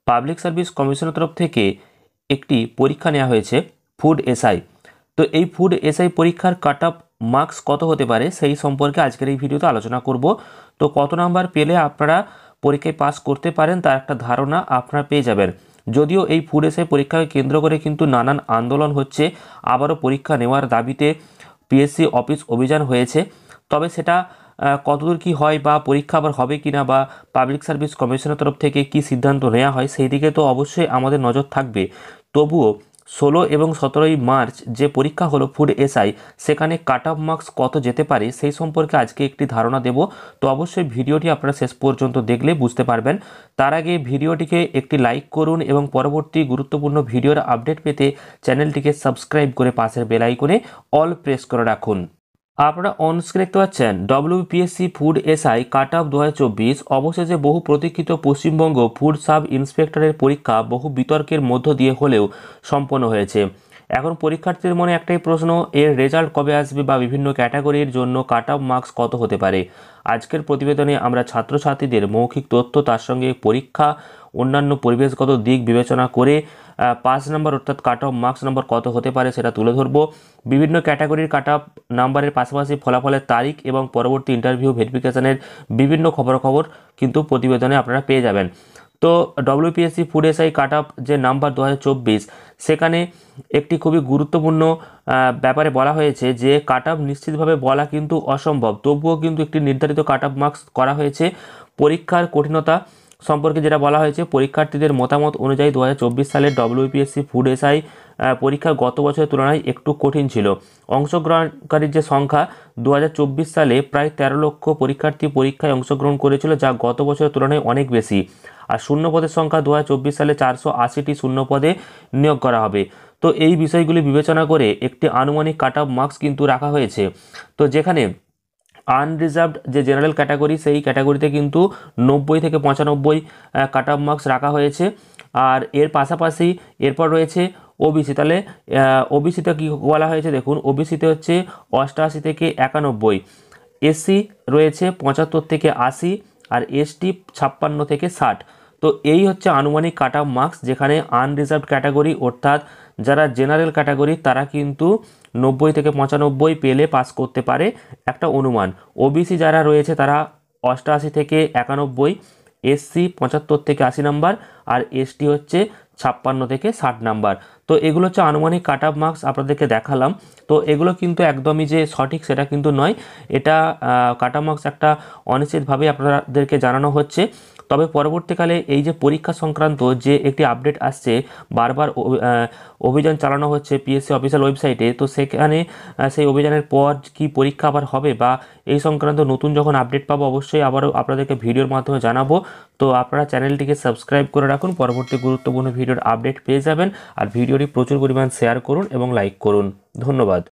Public service কমিশনের তরফ থেকে একটি পরীক্ষা নেওয়া হয়েছে ফুড এসআই। তো এই ফুড এসআই পরীক্ষার কাট অফ মার্কস কত হতে পারে সেই সম্পর্কে আজকের এই ভিডিওতে আলোচনা করব। তো কত নাম্বার পেলে আপনারা পরীক্ষায় পাস করতে পারেন তার একটা ধারণা আপনারা পেয়ে যাবেন। যদিও এই ফুড এসআই পরীক্ষাকে কেন্দ্র করে কিন্তু নানান আন্দোলন হচ্ছে, আবারও পরীক্ষা নেওয়ার দাবিতে পিএসসি অফিস অভিযান হয়েছে, তবে সেটা কতদূর কি হয় বা পরীক্ষা আবার হবে কিনা বা পাবলিক সার্ভিস কমিশনের তরফ থেকে কি সিদ্ধান্ত নেওয়া হয় সেই দিকে তো অবশ্যই আমাদের নজর থাকবে। তবুও 16 এবং 17 মার্চ যে পরীক্ষা হলো ফুড এসআই, সেখানে কাট অফ মার্কস কত যেতে পারে সেই সম্পর্কে আজকে একটি ধারণা দেব। তো অবশ্যই ভিডিওটি আপনারা শেষ পর্যন্ত দেখলে বুঝতে পারবেন। তার আগে ভিডিওটিকে একটি লাইক করুন এবং পরবর্তী গুরুত্বপূর্ণ ভিডিওর আপডেট পেতে চ্যানেলটিকে সাবস্ক্রাইব করে পাশের বেল আইকনে অল প্রেস করে রাখুন। আপনারা অনস্ক্রিনে দেখতে পাচ্ছেন WPSC food SI cut off 2024। অবশেষে বহু প্রতীক্ষিত পশ্চিমবঙ্গ ফুড সাব ইন্সপেক্টরের পরীক্ষা বহু বিতর্কের মধ্য দিয়ে হলেও সম্পন্ন হয়েছে। এখন পরীক্ষার্থীদের মনে একটাই প্রশ্ন, এর রেজাল্ট কবে আসবে বা বিভিন্ন ক্যাটাগরির জন্য কাট অফ মার্কস কত হতে পারে। আজকের প্রতিবেদনে আমরা ছাত্রছাত্রীদের মৌখিক তথ্য, তার সঙ্গে পরীক্ষা অন্যান্য পরিবেশগত দিক বিবেচনা করে পাস নাম্বার অর্থাৎ কাট অফ মার্কস নাম্বার কত হতে পারে সেটা তুলে ধরবো। বিভিন্ন ক্যাটাগরির কাট অফ নাম্বারের পাশাপাশি ফলাফলের তারিখ এবং পরবর্তী ইন্টারভিউ ভেরিফিকেশনের বিভিন্ন খবরাখবর কিন্তু প্রতিবেদনে আপনারা পেয়ে যাবেন। তো WPSC food SI cut off যে নাম্বার 2024, সেখানে একটি খুবই গুরুত্বপূর্ণ ব্যাপারে বলা হয়েছে যে কাট অফ নিশ্চিতভাবে বলা কিন্তু অসম্ভব, তবুও কিন্তু একটি নির্ধারিত কাট অফ মার্কস করা হয়েছে। পরীক্ষার কঠিনতা সম্পর্কে যেটা বলা হয়েছে, পরীক্ষার্থীদের মতামত অনুযায়ী 2024 সালের ডব্লিউপিএসসি ফুড এসআই পরীক্ষা গত বছরের তুলনায় একটু কঠিন ছিল। অংশগ্রহণকারীর যে সংখ্যা 2024 সালে প্রায় 13 লক্ষ পরীক্ষার্থী পরীক্ষায় অংশগ্রহণ করেছিল, যা গত বছরের তুলনায় অনেক বেশি। আর শূন্য পদের সংখ্যা 2024 সালে 480টি শূন্য পদে নিয়োগ করা হবে। তো এই বিষয়গুলি বিবেচনা করে একটি আনুমানিক কাট অফ মার্কস কিন্তু রাখা হয়েছে। তো যেখানে আনরিজার্ভড যে জেনারেল ক্যাটাগরি, সেই ক্যাটাগরিতে কিন্তু 90 থেকে 95 কাট অফ মার্কস রাখা হয়েছে। আর এর পাশাপাশি এরপর রয়েছে ওবিসি। তাহলে ওবিসিতে কী বলা হয়েছে দেখুন, ওবিসিতে হচ্ছে 88 থেকে 91, এসসি রয়েছে 75 থেকে 80, আর এসটি 56 থেকে 60। তো এই হচ্ছে আনুমানিক কাট অফ মার্কস, যেখানে আনরিজার্ভড ক্যাটাগরি অর্থাৎ যারা জেনারেল ক্যাটাগরি তারা কিন্তু 90 থেকে 95 পেলে পাস করতে পারে একটা অনুমান। ওবিসি যারা রয়েছে তারা 88 থেকে 91, এসসি 75 থেকে 80 নাম্বার, আর এসটি হচ্ছে 56 থেকে 60 নাম্বার। তো এগুলো হচ্ছে আনুমানিক কাট অফ মার্কস আপনাদেরকে দেখালাম। তো এগুলো কিন্তু একদমই যে সঠিক সেটা কিন্তু নয়, এটা কাট অফ মার্কস একটা অনিশ্চিতভাবে আপনাদেরকে জানানো হচ্ছে। তবে পরবর্তীকালে এই যে পরীক্ষা সংক্রান্ত যে একটি আপডেট আসছে, বারবার অভিযান চালানো হচ্ছে পিএসসি অফিসিয়াল ওয়েবসাইটে, তো সেখানে সেই অভিযানের পর কি পরীক্ষা আবার হবে বা এই সংক্রান্ত নতুন যখন আপডেট পাবো অবশ্যই আবারও আপনাদেরকে ভিডিওর মাধ্যমে জানাবো। তো আপনারা চ্যানেলটিকে সাবস্ক্রাইব করে রাখুন, পরবর্তী গুরুত্বপূর্ণ ভিডিওর আপডেট পেয়ে যাবেন। আর ভিডিওটি প্রচুর পরিমাণ শেয়ার করুন এবং লাইক করুন। ধন্যবাদ।